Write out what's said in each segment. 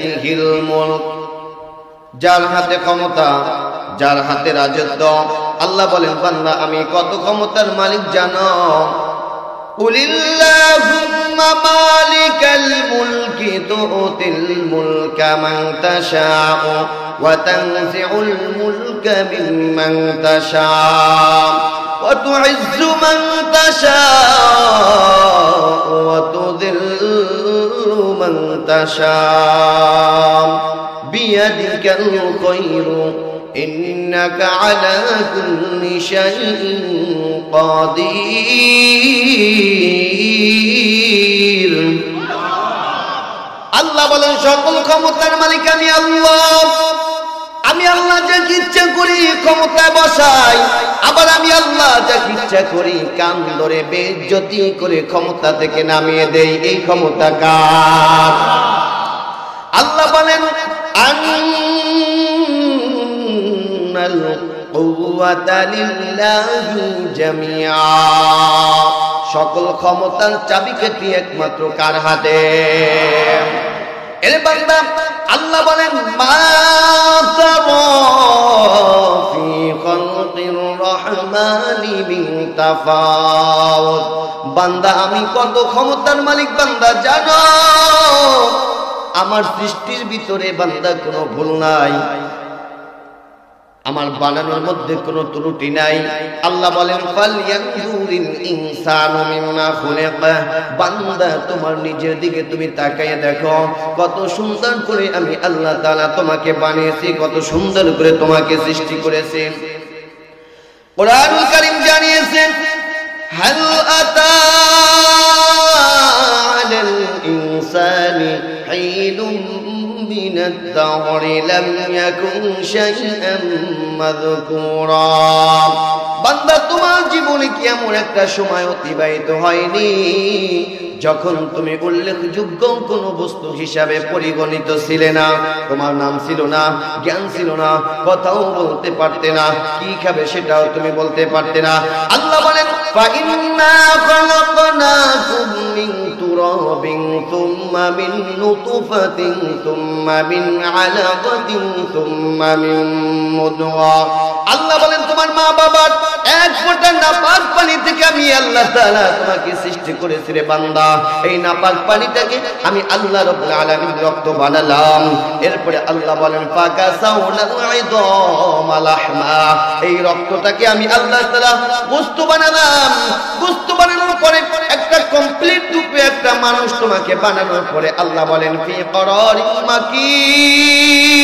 বিয়াদিহিল মুলক, যার হাতে ক্ষমতা, যার হাতে রাজত্ব। আল্লাহ বলেন বান্দা আমি কত ক্ষমতার মালিক জানো? কুলিল্লাহুম্মা মালিকাল মুলকি তুতিল মুলকা মান তাশাউ ওয়া তানজিউল মুলকা মিম্মান তাশাউ ওয়া তুইজ্জু মান তাশাউ ওয়া তুযিল্লু মান তাশাউ বিয়াদিকাল খায়রু ইন্নাকা আলা কুল্লি শাইইন কাদির। আল্লাহ বলেন সকল ক্ষমতার মালিক আমি আল্লাহ। আমি আল্লাহ যাকে ইচ্ছা করি ক্ষমতায় বসাই, আবার আমি আল্লাহ যাকে ইচ্ছা করি কান ধরে বেইজ্জতি করে ক্ষমতা থেকে নামিয়ে দেই। এই ক্ষমতা কার? আল্লাহ বলেন আন্নাল কুওয়াতা লিল্লাহি জামিআ, সকল ক্ষমতার চাবিকাঠি একমাত্র কার হাতে? এর বান্দা আল্লাহ বলেন মা তারা ফি খালকির রহমানি মিন তাফাউত। বান্দা আমি কত ক্ষমতার মালিক বান্দা জানো? আমার সৃষ্টির ভিতরে বান্দা কোনো ভুল নাই, আমার বানানোর মধ্যে কোনো ত্রুটি নাই। আল্লাহ বলেন ফালয়ানজুরিল ইনসানু মিম্মা খুলিকা। বান্দা তোমার নিজের দিকে তুমি তাকায় দেখো কত সুন্দর করে আমি আল্লাহ তাআলা তোমাকে বানিয়েছি, কত সুন্দর করে তোমাকে সৃষ্টি করেছি। কোরআনুল কারীম জানিয়েছেন হাল আতা আলাল ইনসানি হিনুম মিনাদ দাহরি লাম ইয়াকুন শাইআন মাযকুরা। বান্দা তোমার জীবনে কি এমন একটা সময় অতিবাহিত হয়নি যখন তুমি উল্লেখযোগ্য কোনো বস্তু হিসাবে পরিগণিত ছিলে না? তোমার নাম ছিল না, জ্ঞান ছিল না, কথাও বলতে পারতে না, কি খাবে সেটাও তুমি বলতে পারতে না। আল্লাহ বলেন ফাইন্না খালাকনাকুম মিন তুরাবিন তুম্মা মিন নুতফাতিন তুম্মা মিন আলাকাতিন তুম্মা মিন মুদওয়া। আল্লাহ বলেন তোমার মা বাবার এক ফোঁটা নাপাক পানি থেকে আমি আল্লাহ তাআলা তোমাকে সৃষ্টি করেছি রে বান্দা। এই নাপাক পানিটাকে আমি আল্লাহ রাব্বুল আলামিন রক্ত বানালাম। এরপরে আল্লাহ বলেন ফাকাসাউনাল ইদামা লাহমা। এই রক্তটাকে আমি আল্লাহ তাআলা গোশত বানালাম। গোশত বানানোর পরে একটা কমপ্লিট রূপে একটা মানুষ তোমাকে বানানোর পরে আল্লাহ বলেন ফি করারিন মাকিন।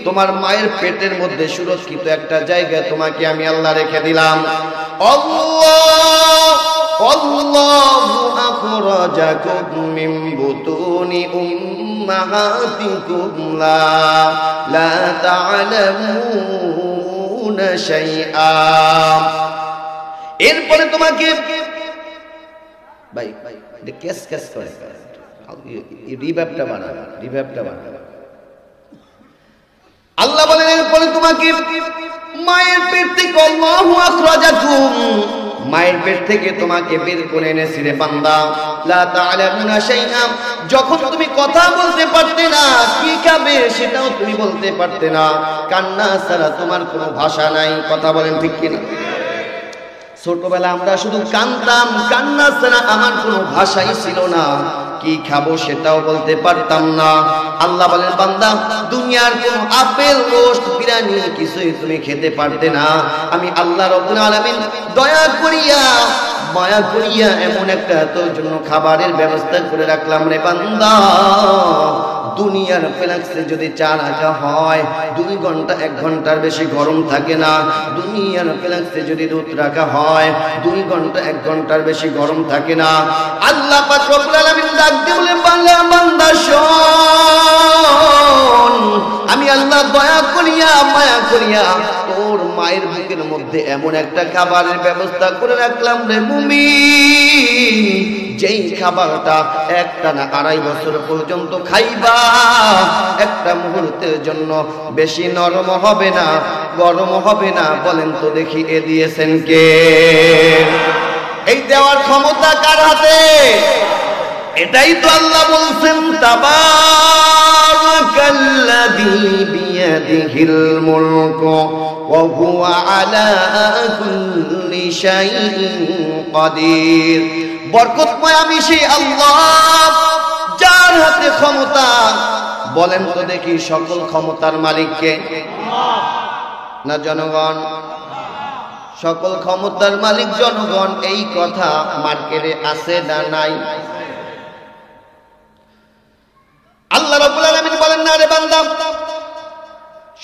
তোমার মায়ের পেটের মধ্যে সুরক্ষিত একটা জায়গায় তোমাকে আমি আল্লাহ রেখে দিলাম। আল্লাহু আখরাজাকুম মিন বুতুনি উম্মাহাতিকুম লা তা'লামুনা শাইআ। এরপরে তোমাকে ভাই এটা কেস কেস করে রিভাইভটা বানাবে, রিভাইভটা বানাবে। আল্লাহ বলেন এরপরে তোমাকে মায়ের পেট থেকে আল্লাহু আখরাজাকুম, মায়ের পেট থেকে তোমাকে বের করে এনেছি রে বান্দা। লা তা'লামুনা শাইআ। যখন তুমি কথা বলতে পারতে না, কি খাবে সেটাও তুমি বলতে পারতে না, কান্না ছাড়া তোমার কোনো ভাষা নাই। কথা বলেন ঠিক কিনা? ছোটবেলা আমরা শুধু কাঁদতাম, কান্না ছাড়া আমার কোনো ভাষাই ছিল না, কি খাবো সেটাও বলতে পারতাম না। আল্লাহ বলেন বান্দা দুনিয়ার কোন আপেল গোশত বিরিয়ানি কিছুই তুমি খেতে পারতে না। আমি আল্লাহ রাব্বুল আলামিন দয়া করিয়া মায়া করিয়া এমন একটা তোর জন্য খাবারের ব্যবস্থা করে রাখলাম রে বান্দা। দুনিয়ার ফ্লাক্সে যদি চা রাখা হয় 2 ঘন্টা 1 ঘন্টার বেশি গরম থাকে না। দুনিয়ার ফ্লাক্সে যদি দুধ রাখা হয় 2 ঘন্টা 1 ঘন্টার বেশি গরম থাকে না। আল্লাহ পাক রব্বুল আলামিন ডাক দিয়ে বলেন বান্দা শোন, আমি আল্লাহ দয়া করিয়া মায়া করিয়া তোর মায়ের বুকের মধ্যে এমন একটা খাবারের ব্যবস্থা করে রাখলাম রে মুমিন, যেই খাবারটা একটানা 2.5 বছর পর্যন্ত খাইবা, একটা মুহূর্তের জন্য বেশি নরম হবে না, গরম হবে না। বলেন তো দেখি এ দিয়েছেন কে? এই দেওয়ার ক্ষমতা কার হাতে? এটাই তো আল্লাহ বলছেন তাবারাকাল্লাযী বিয়াদিহিল মুলকু ওয়া হুয়া আলা কুল্লি শাইইন কাদির। বরকতময় আমি সেই আল্লাহ যার হাতে ক্ষমতা। বলেন তো দেখি সকল ক্ষমতার মালিক কে? না জনগণ? সকল ক্ষমতার মালিক জনগণ। এই কথা মার্কেটে আছে না নাই? আল্লাহ রাব্বুল আলামিন বলেন না রে বান্দা,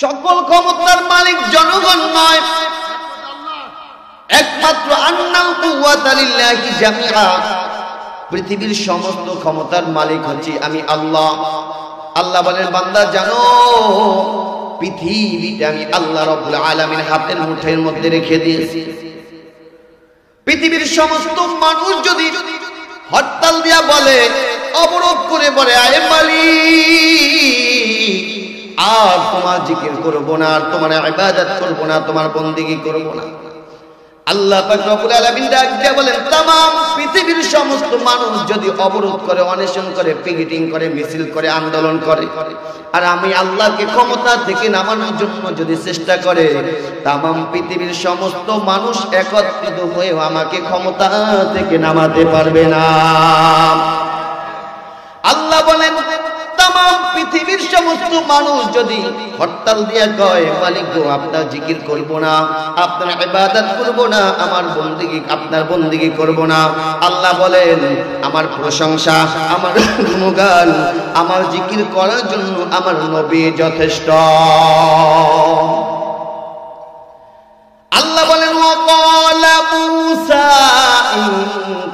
সকল ক্ষমতার মালিক জনগণ নয়, একমাত্র আন্নাল কুওয়াতা লিল্লাহি জামিআ। পৃথিবীর সমস্ত ক্ষমতার মালিক হচ্ছি আমি আল্লাহ। আল্লাহ বলেন বান্দা জানো পৃথিবীটা আমি আল্লাহ রাব্বুল আলামিন হাতের মুঠোর মধ্যে রেখে দিয়েছি। পৃথিবীর সমস্ত মানুষ যদি হরতাল দিয়া বলে, অবরোধ করে বলে আয় মালিক আর তোমার জিকির করব না, আর তোমার ইবাদত করব না, তোমার বন্দেগী করব না, আল্লাহ পাক রব্বুল আলামিন ডাক দিয়ে বলেন तमाम পৃথিবীর সমস্ত মানুষ যদি অবরোধ করে, অনশন করে, পিকেটিং করে, মিছিল করে, আন্দোলন করে, আর আমি আল্লাহকে ক্ষমতা থেকে নামানোর জন্য যদি চেষ্টা করে, तमाम পৃথিবীর সমস্ত মানুষ একত্রিত হয়ে আমাকে ক্ষমতা থেকে নামাতে পারবে না। আল্লাহ বলেন तमाम পৃথিবীর সমস্ত মানুষ যদি হরতাল দিয়া কয় মালিক গো আপনার জিকির করব না, আপনার ইবাদত করব না, আমার বন্দেগী আপনার বন্দেগী করব না, আল্লাহ বলেন আমার প্রশংসা, আমার গুণগান, আমার জিকির করার জন্য আমার নবী যথেষ্ট। আল্লাহ বলেন ওয়াকালা মূসা ইন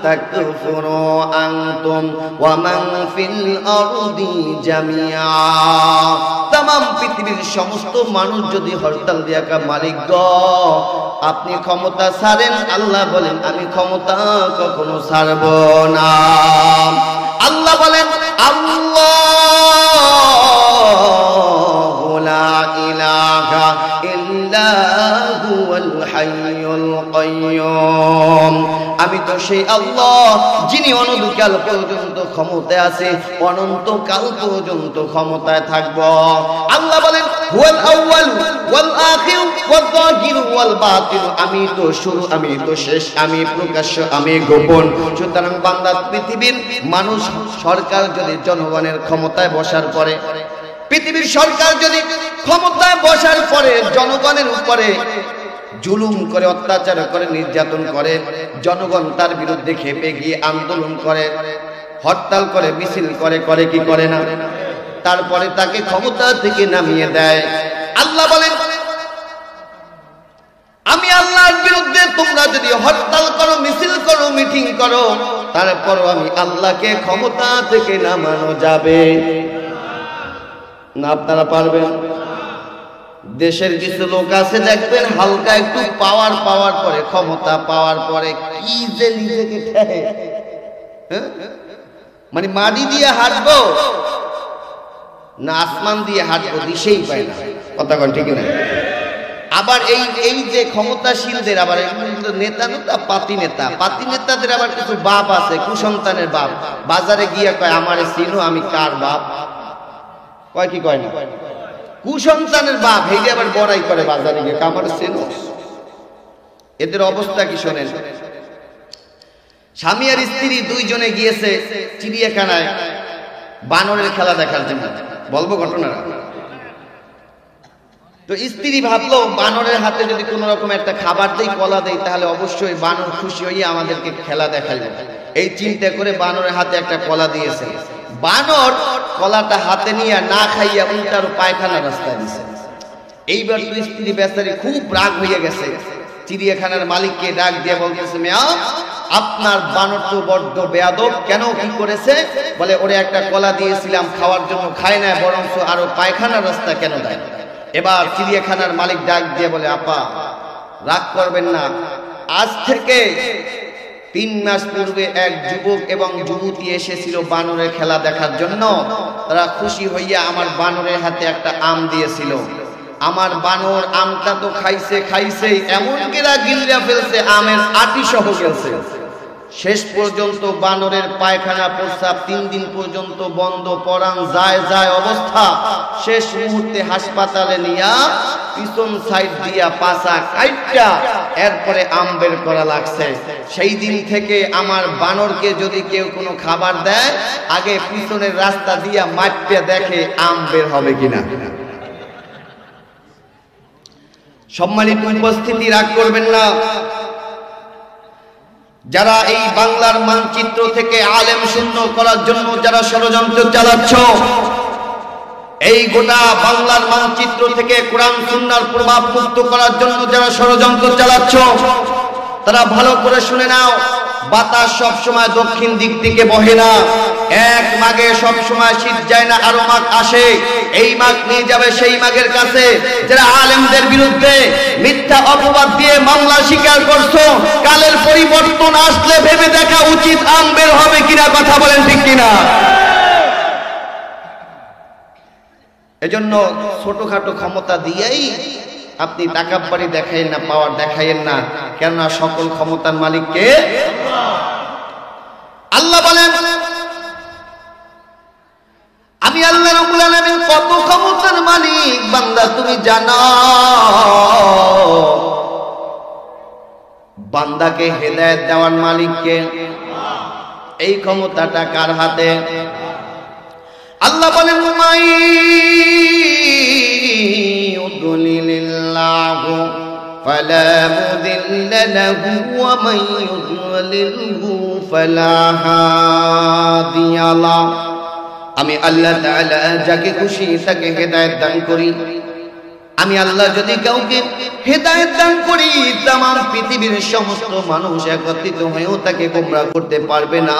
তাকফুরু আনতুম ওয়া মান ফিল আরদি জামিআ। तमाम পৃথিবীর সমস্ত মানুষ যদি হরতাল দিয়া কা মালিক গো আপনি ক্ষমতা ছাড়েন, আল্লাহ বলেন আমি ক্ষমতা কখনো ছাড়ব না। আল্লাহ বলেন আল্লাহু লা ইলাহা ইল্লা হুয়াল হাইয়ুল কাইয়্যুম। আমি তো সেই আল্লাহ যিনি অনন্তকাল পর্যন্ত ক্ষমতায় আছে, অনন্তকাল পর্যন্ত ক্ষমতায় থাকব। আল্লাহ বলেন হুয়াল আউয়াল ওয়াল আখির ওয়াল যাহির ওয়াল বাতিন। আমি তো শুরু, আমি তো শেষ, আমি প্রকাশ্য, আমি গোপন। সুতরাং বান্দা পৃথিবীর মানুষ সরকার যদি জনগণের ক্ষমতায় বসার পরে, পৃথিবীর সরকার যদি ক্ষমতায় বসার পরে জনগণের উপরে জুলুম করে, অত্যাচার করে, নির্যাতন করে, জনগণ তার বিরুদ্ধে খেপে গিয়ে আন্দোলন করে, হরতাল করে, মিছিল করে, করে কি করে না, তারপরে তাকে ক্ষমতা থেকে নামিয়ে দেয়। আল্লাহ বলেন আমি আল্লাহর বিরুদ্ধে তোমরা যদি হরতাল করো, মিছিল করো, মিটিং করো, তারপরও আমি আল্লাহকে ক্ষমতা থেকে নামানো যাবে না। আপনারা পারবেন? দেশের কিছু লোক আছে দেখবেন হালকা একটু পাওয়ার পাওয়ার পরে, ক্ষমতা পাওয়ার পরে কি যে নিজেকে ঠেহে, মানে মাটি দিয়ে হাঁটবো না আসমান দিয়ে হাঁটবো দিশেই পায় না। কথা কন ঠিক না? আবার এই যে ক্ষমতাশীলদের আবার নেতা নেতা পাতি নেতা, পাতি নেতাদের আবার কিছু বাপ আছে, কুসন্তানের বাপ, বাজারে গিয়ে কয় আমারে চিনো, আমি কার বাপ, কয় কি কয় না, কুসন্তানের বাপ, হেঁটে আবার বড়াই করে বাজারে গিয়ে আমারে চিনো। এদের অবস্থা কি শোনেন। স্বামী আর স্ত্রী দুইজনে গিয়েছে চিড়িয়াখানায় বানরের খেলা দেখার জন্য। বলবো ঘটনা। তো স্ত্রী ভাবলো বানরের হাতে যদি কোন রকম একটা খাবার দেই, কলা দেই, তাহলে অবশ্যই বানর খুশি হয়ে আমাদেরকে খেলা দেখাইবে। এই চিন্তা করে বানরের হাতে একটা কলা দিয়েছে। বানর কলাটা হাতে নিয়ে না খাইয়া উল্টার পায়খানা রাস্তায় দিছে। এইবার তো স্ত্রী বেচারি খুব রাগ হয়ে গেছে, চিড়িয়াখানার মালিককে ডাক দিয়ে বলতেছে মিয়া আপনার বানর তো বড্ড বেয়াদব, কেন কি করেছে? বলে ওরে একটা কলা দিয়েছিলাম খাওয়ার জন্য, খায় না, বরঞ্চ আরো পায়খানা রাস্তা কেন দেয়। এবার চিড়িয়াখানার মালিক ডাক দিয়ে বলে আপা রাগ করবেন না, আজ থেকে 3 মাস পূর্বে এক যুবক এবং যুবতী এসেছিল বানরের খেলা দেখার জন্য। তারা খুশি হইয়া আমার বানরের হাতে একটা আম দিয়েছিল। আমার বানর আমটা তো খাইছে, এমন কেরা গিলরা ফেলছে, আমের আটি সহ গেছে। শেষ পর্যন্ত বানরের পায়খানা প্রস্রাব 3 দিন পর্যন্ত বন্ধ, পরাণ যায় যায় অবস্থা। শেষ মুহূর্তে হাসপাতালে নিয়া পিছন সাইড দিয়া পাছা কাইটটা এরপরে আম বের করা লাগছে। সেই দিন থেকে আমার বানরকে যদি কেউ কোনো খাবার দেয়, আগে পিছনের রাস্তা দিয়া মাপতে দেখে আম বের হবে কিনা। সম্মানিত উপস্থিতি, রাগ করবেন না। যারা এই বাংলার মানচিত্র থেকে আলেম শূন্য করার জন্য যারা ষড়যন্ত্র চালাচ্ছ, এই গোটা বাংলার মানচিত্র থেকে কোরআন সুন্নাহর প্রভাব মুক্ত করার জন্য যারা ষড়যন্ত্র চালাচ্ছ, তারা ভালো করে শুনে নাও। বাতাস সব সময় দক্ষিণ দিক থেকে বহে না। এক মাঘে সব সময় শীত যায় না, আরো মাঘ আসে। এই মাঘ নিয়ে যাবে সেই মাঘের কাছে। যারা আলেমদের বিরুদ্ধে মিথ্যা অপবাদ দিয়ে মামলা স্বীকার করছো, কালের পরিবর্তন আসলে ভেবে দেখা উচিত আম বের হবে কিনা। কথা বলেন ঠিক কিনা? এজন্য ছোটখাটো ক্ষমতা দিয়েই আপনি টাকাবাড়ি দেখাইয়েন না, পাওয়ার দেখাইয়েন না, কেননা সকল ক্ষমতার মালিককে আল্লাহ বলেন। আমি আল্লাহ রাব্বুল আলামিন কত ক্ষমতার মালিক বান্দা তুমি জানো। বান্দাকে হেদায়েত দেওয়ার মালিককে। এই ক্ষমতাটা কার হাতে? আল্লাহ বলেন মাই ইউদ্লিলিল্লাহু ফালা মুদিল্লা লাহু ওয়া মান ইউদ্লিলহু ফালা হাদিয়া লাহু। আমি আল্লাহ তাআলা যাকে খুশি তাকে হেদায়েত দান করি। আমি আল্লাহ যদি কাউকে হেদায়েত দান করি, तमाम পৃথিবীর সমস্ত মানুষ একত্রিত হয়েও তাকে গোমরাহ করতে পারবে না।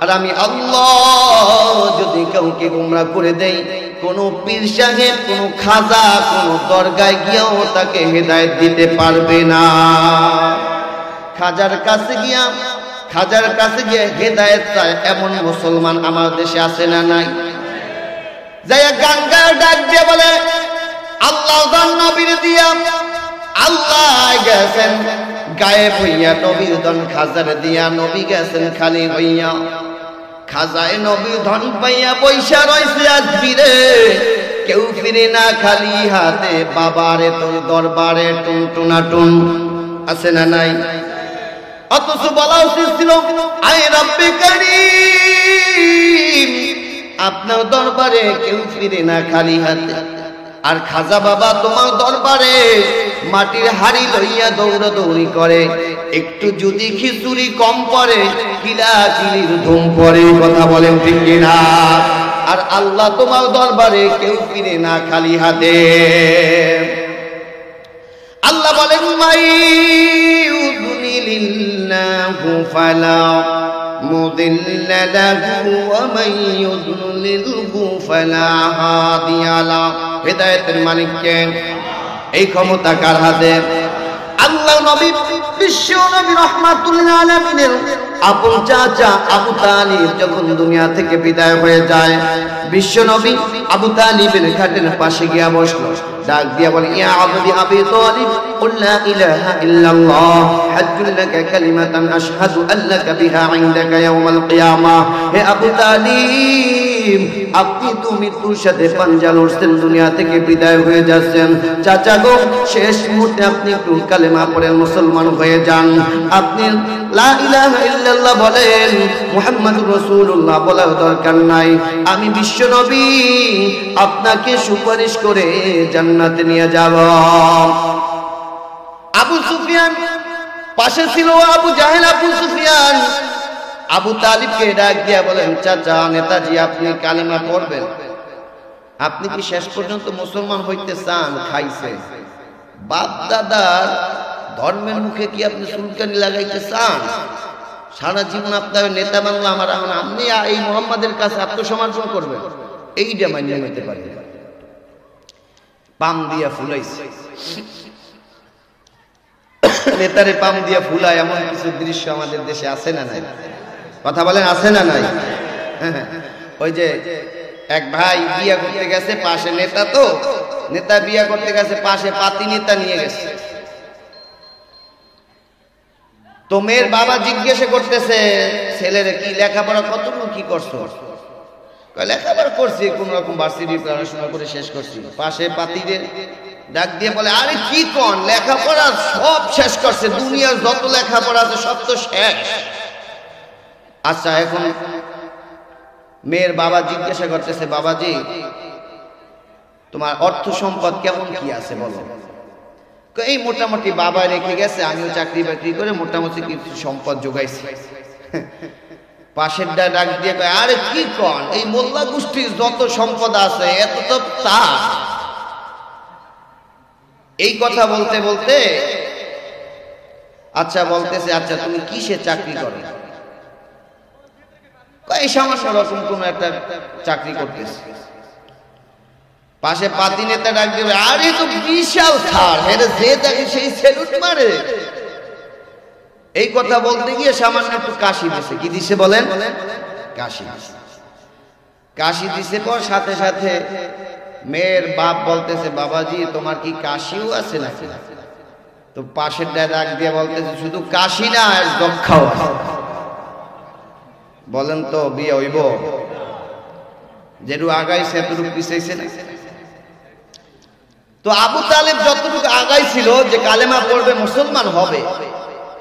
আর আমি আল্লাহ যদি কাউকে গোমরাহ করে দেই, কোন পীর সাহেব, কোন খাজা, কোন দরগায় গিয়েও তাকে হেদায়েত দিতে পারবে না। খাজার কাছে গিয়ে হেদায়েত চায় এমন মুসলমান আমার দেশে আছে না নাই? যাই গান গায় ডাক দিয়ে বলে আল্লাহ দান নবীর দিয়া, আল্লাহ গেছেন গায়েব হইয়া, নবীর ধন খাজার দিয়া, নবী গেছেন খালি হইয়া। খাজায় নবীর ধন পাইয়া পয়সা রয়েছে আজবিরে, কেউ ফিরে না খালি হাতে। বাবারে তোর দরবারে টুনটুনা টুন আছে না নাই? অথচ বলা উচিত ছিল আয় রব্বে কারীম, আপনার দরবারে কেউ ফিরে না খালি হাতে। আর খাজা বাবা তোমার দরবারে মাটির হাড়ি লইয়া দৌড়াদৌড়ি করে, একটু যদি খিচুড়ি কম পড়ে কিলাকিলির ধুম পড়ে। কথা বলেন ঠিক কিনা? আর আল্লাহ তোমার দরবারে কেউ ফিরে না খালি হাতে। আল্লাহ বলেন মাই ইউদ্লিলিল্লাহু ফালা মুদিল্লা লাহু ওয়া মান ইউদ্লিলহু ফালা হাদিয়া লাহু। হেদায়েতের মালিককে। এই ক্ষমতা কার হাতে? আল্লাহ নবী বিশ্ব নবী রাহমাতুল্লিল আলামিনের আপন চাচা আবু তালিব যখন দুনিয়া থেকে বিদায় হয়ে যায়, বিশ্ব নবী আবু তালিবের খাটের পাশে গিয়া বসলো। ডাক দিয়া বলে ইয়া আবদি আবি তালিব কুল লা ইলাহা ইল্লাল্লাহ হাজ্জুল লাকা কালিমাতান আশহাদু আল্লাকা বিহা ইনদাকা ইয়াউমাল কিয়ামাহ। হে আবু তালিব, আপনি তো মৃত্যুর সাথে পাঞ্জা লড়ছেন, দুনিয়া থেকে বিদায় হয়ে যাচ্ছেন। চাচা গো, শেষ মুহূর্তে আপনি একটু কালেমা পড়ে মুসলমান হয়ে যান। আপনি লা ইলাহা ইল্লাল্লাহ বলেন, মুহাম্মাদুর রাসূলুল্লাহ বলার দরকার নাই। আমি বিশ্ব নবী আপনাকে সুপারিশ করে জান্নাতে নিয়ে যাব। আবু সুফিয়ান পাশে ছিল, আবু জাহেল, আবু সুফিয়ান আবু তালিবকে ডাক দিয়া বলেন চাচা, নেতাজি আপনি কালেমা পড়বেন? আপনি কি শেষ পর্যন্ত মুসলমান হইতে চান? খাইছে বাপ দাদার ধর্মের মুখে কি আপনি সুলকানি লাগাইতে চান? সারা জীবন আপনার নেতা বাংলা আমার, আপনি এই মুহাম্মাদের কাছে আত্মসমর্পণ করবেন? এইটা মানিয়ে নিতে পারেন। পাম দিয়া ফুলাইছে, নেতারে পাম দিয়া ফুলায়, এমন কিছু দৃশ্য আমাদের দেশে আছে না নাই? কথা বলেন আছে না নাই? ওই যে এক ভাই বিয়া করতে গেছে, পাশে নেতা, তো নেতা বিয়া করতে গেছে, পাশে পাতি নেতা নিয়ে গেছে। তো মেয়ের বাবা জিজ্ঞাসা করতেছে ছেলেরে, কি লেখাপড়া কতটুকু কি করছো? লেখাপড়া করছি, কোন রকম ভার্সিটি পড়াশোনা করে শেষ করছি। পাশে পাতিরে ডাক দিয়ে বলে, আরে কি কোন, লেখাপড়া সব শেষ করছে, দুনিয়ার যত লেখাপড়া আছে সব তো শেষ। আচ্ছা, এখন মেয়ের বাবা জিজ্ঞাসা করতেছে, বাবাজি তোমার অর্থ সম্পদ কেমন কি আছে বলো? এই মোটামুটি বাবা রেখে গেছে, আমিও চাকরি বাকরি করে মোটামুটি কিছু সম্পদ জোগাইছি। পাশের ডাক দিয়ে কয়, আরে কি কন, এই মোল্লা গোষ্ঠীর যত সম্পদ আছে এত তো তার। এই কথা বলতে বলতে আচ্ছা বলতেছে, আচ্ছা তুমি কিসে চাকরি করো? এই সামান্য রকম কোন একটা চাকরি করতেছে। পাশে পাতি নেতা ডাক দেবে, আরে তো বিশাল ছাড়, এটা যে দেখে সেই সেলুট মারে। এই কথা বলতে গিয়ে সামান্য একটু কাশি দিছে। কি দিছে বলেন? কাশি। কাশি দিছে পর সাথে সাথে মেয়ের বাপ বলতেছে, বাবাজি তোমার কি কাশিও আছে নাকি? তো পাশের ডাক দিয়ে বলতেছে, শুধু কাশি না, আর যক্ষাও আছে। বলেন তো বিয়ে হইব? যেটুকু আগাইছে এতটুকু পিছাইছে না? তো আবু তালেব যতটুকু আগাইছিল যে কালেমা পড়বে, মুসলমান হবে,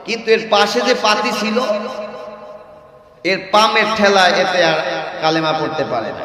কিন্তু এর পাশে যে পাতি ছিল এর পামের ঠেলা এতে আর কালেমা পড়তে পারে না।